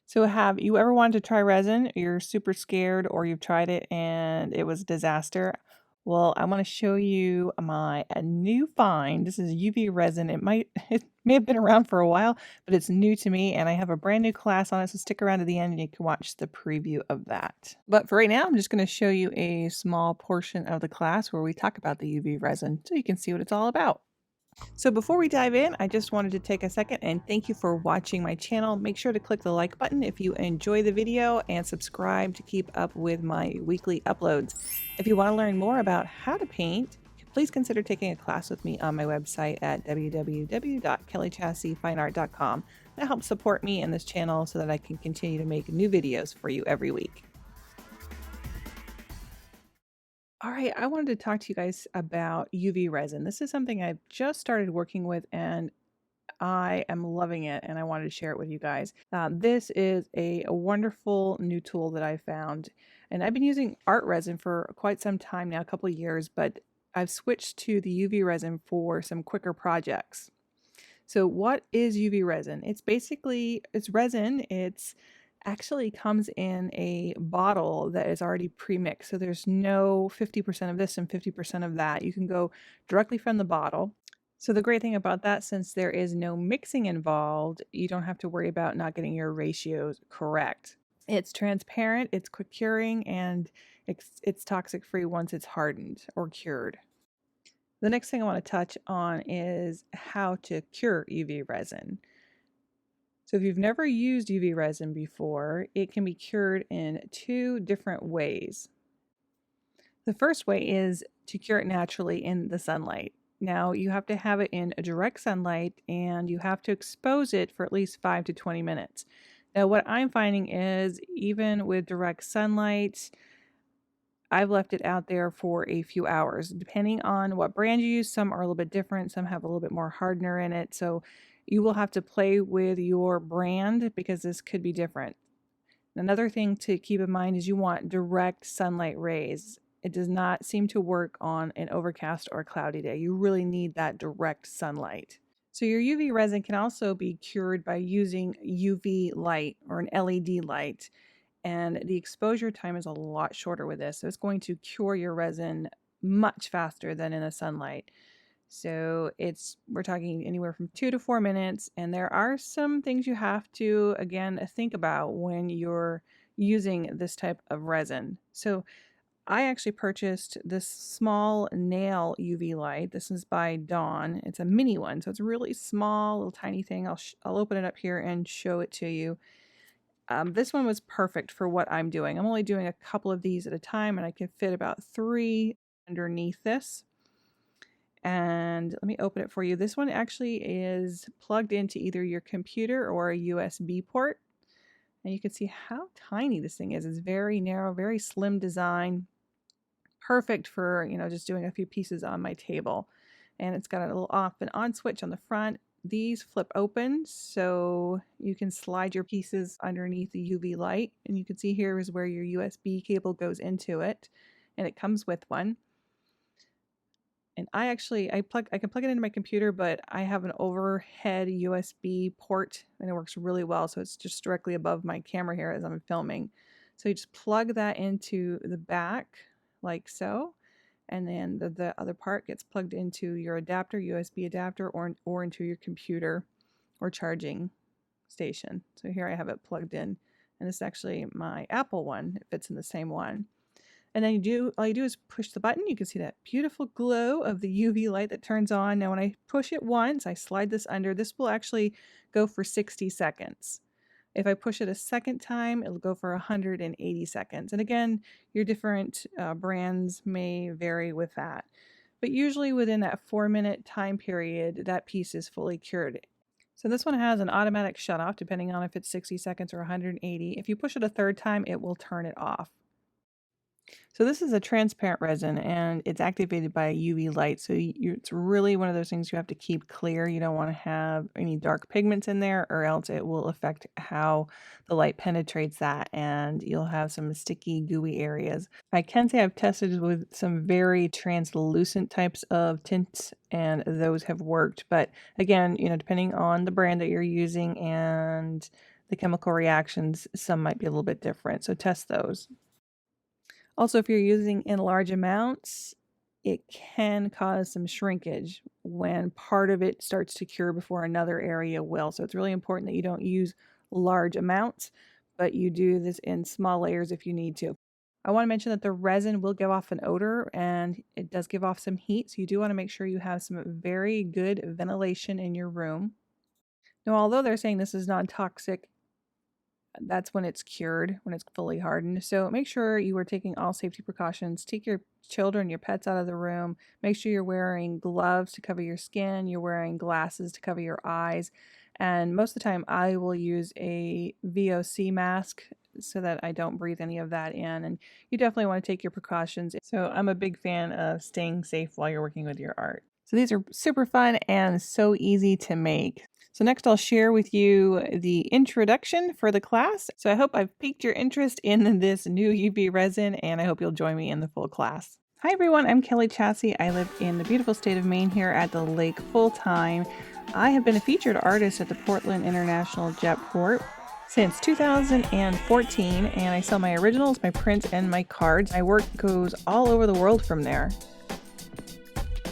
So have you ever wanted to try resin? You're super scared or you've tried it and it was a disaster? Well, I want to show you a new find. This is UV resin. It may have been around for a while, but it's new to me and I have a brand new class on it. So stick around to the end and you can watch the preview of that. But for right now, I'm just going to show you a small portion of the class where we talk about the UV resin so you can see what it's all about. So before we dive in, I just wanted to take a second and thank you for watching my channel. Make sure to click the like button if you enjoy the video and subscribe to keep up with my weekly uploads. If you want to learn more about how to paint, please consider taking a class with me on my website at www.kelliechasseffineart.com. That helps support me and this channel so that I can continue to make new videos for you every week. All right, I wanted to talk to you guys about UV resin. This is something I've just started working with and I am loving it and I wanted to share it with you guys. This is a wonderful new tool that I found, and I've been using art resin for quite some time now, a couple of years, but I've switched to the UV resin for some quicker projects. So what is UV resin? It's resin. It's actually comes in a bottle that is already pre-mixed. So there's no 50% of this and 50% of that. You can go directly from the bottle. So the great thing about that, since there is no mixing involved, you don't have to worry about not getting your ratios correct. It's transparent, it's quick curing, and it's toxic free once it's hardened or cured. The next thing I want to touch on is how to cure UV resin. So if you've never used UV resin before, it can be cured in two different ways. The first way is to cure it naturally in the sunlight. Now you have to have it in a direct sunlight and you have to expose it for at least 5 to 20 minutes. Now what I'm finding is even with direct sunlight, I've left it out there for a few hours. Depending on what brand you use, some are a little bit different, some have a little bit more hardener in it. So you will have to play with your brand because this could be different. Another thing to keep in mind is you want direct sunlight rays. It does not seem to work on an overcast or cloudy day. You really need that direct sunlight. So your UV resin can also be cured by using UV light or an LED light. And the exposure time is a lot shorter with this. So it's going to cure your resin much faster than in the sunlight. So we're talking anywhere from 2 to 4 minutes. And there are some things you have to, again, think about when you're using this type of resin. So I actually purchased this small nail UV light. This is by Dawn. It's a mini one. So it's a really small, little tiny thing. I'll open it up here and show it to you. This one was perfect for what I'm doing. I'm only doing a couple of these at a time and I can fit about 3 underneath this. And let me open it for you. This one actually is plugged into either your computer or a USB port. And you can see how tiny this thing is. It's very narrow, very slim design. Perfect for, just doing a few pieces on my table. And it's got a little off and on switch on the front. These flip open so you can slide your pieces underneath the UV light, and you can see here is where your USB cable goes into it, and it comes with one. And I can plug it into my computer, but I have an overhead USB port and it works really well, so it's just directly above my camera here as I'm filming. So you just plug that into the back like so. And then the other part gets plugged into your adapter, USB adapter, or into your computer or charging station. So here I have it plugged in, and this is actually my Apple one. It fits in the same one. And then all you do is push the button. You can see that beautiful glow of the UV light that turns on. Now when I push it once, I slide this under, this will actually go for 60 seconds. If I push it a second time, it'll go for 180 seconds. And again, your different brands may vary with that. But usually within that 4-minute time period, that piece is fully cured. So this one has an automatic shut off depending on if it's 60 seconds or 180. If you push it a third time, it will turn it off. So this is a transparent resin and it's activated by a UV light. So it's really one of those things you have to keep clear. You don't want to have any dark pigments in there or else it will affect how the light penetrates that and you'll have some sticky, gooey areas. I can say I've tested with some very translucent types of tints and those have worked. But again, depending on the brand that you're using and the chemical reactions, some might be a little bit different, so test those. Also, if you're using in large amounts, it can cause some shrinkage when part of it starts to cure before another area will. So it's really important that you don't use large amounts, but you do this in small layers if you need to. I want to mention that the resin will give off an odor and it does give off some heat. So you do want to make sure you have some very good ventilation in your room. Now, although they're saying this is non-toxic, that's when it's cured, when it's fully hardened. So make sure you are taking all safety precautions. Take your children, your pets out of the room. Make sure you're wearing gloves to cover your skin. You're wearing glasses to cover your eyes. And most of the time I will use a VOC mask so that I don't breathe any of that in. And you definitely want to take your precautions. So I'm a big fan of staying safe while you're working with your art. So these are super fun and so easy to make. So next I'll share with you the introduction for the class. So I hope I've piqued your interest in this new UV resin, and I hope you'll join me in the full class. Hi everyone, I'm Kellie Chasse. I live in the beautiful state of Maine here at the lake full time. I have been a featured artist at the Portland International Jetport since 2014, and I sell my originals, my prints, and my cards. My work goes all over the world from there.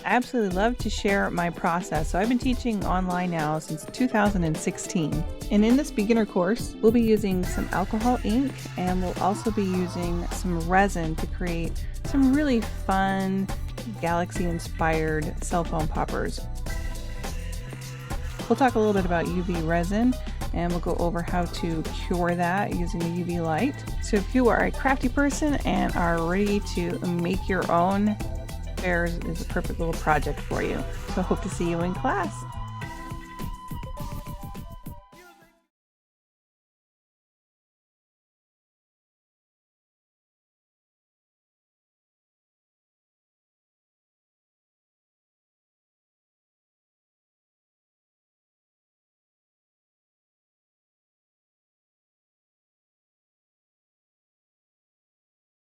I absolutely love to share my process. So I've been teaching online now since 2016. And in this beginner course, we'll be using some alcohol ink, and we'll also be using some resin to create some really fun galaxy-inspired cell phone poppers. We'll talk a little bit about UV resin, and we'll go over how to cure that using a UV light. So if you are a crafty person and are ready to make your own, theirs is a perfect little project for you. So I hope to see you in class.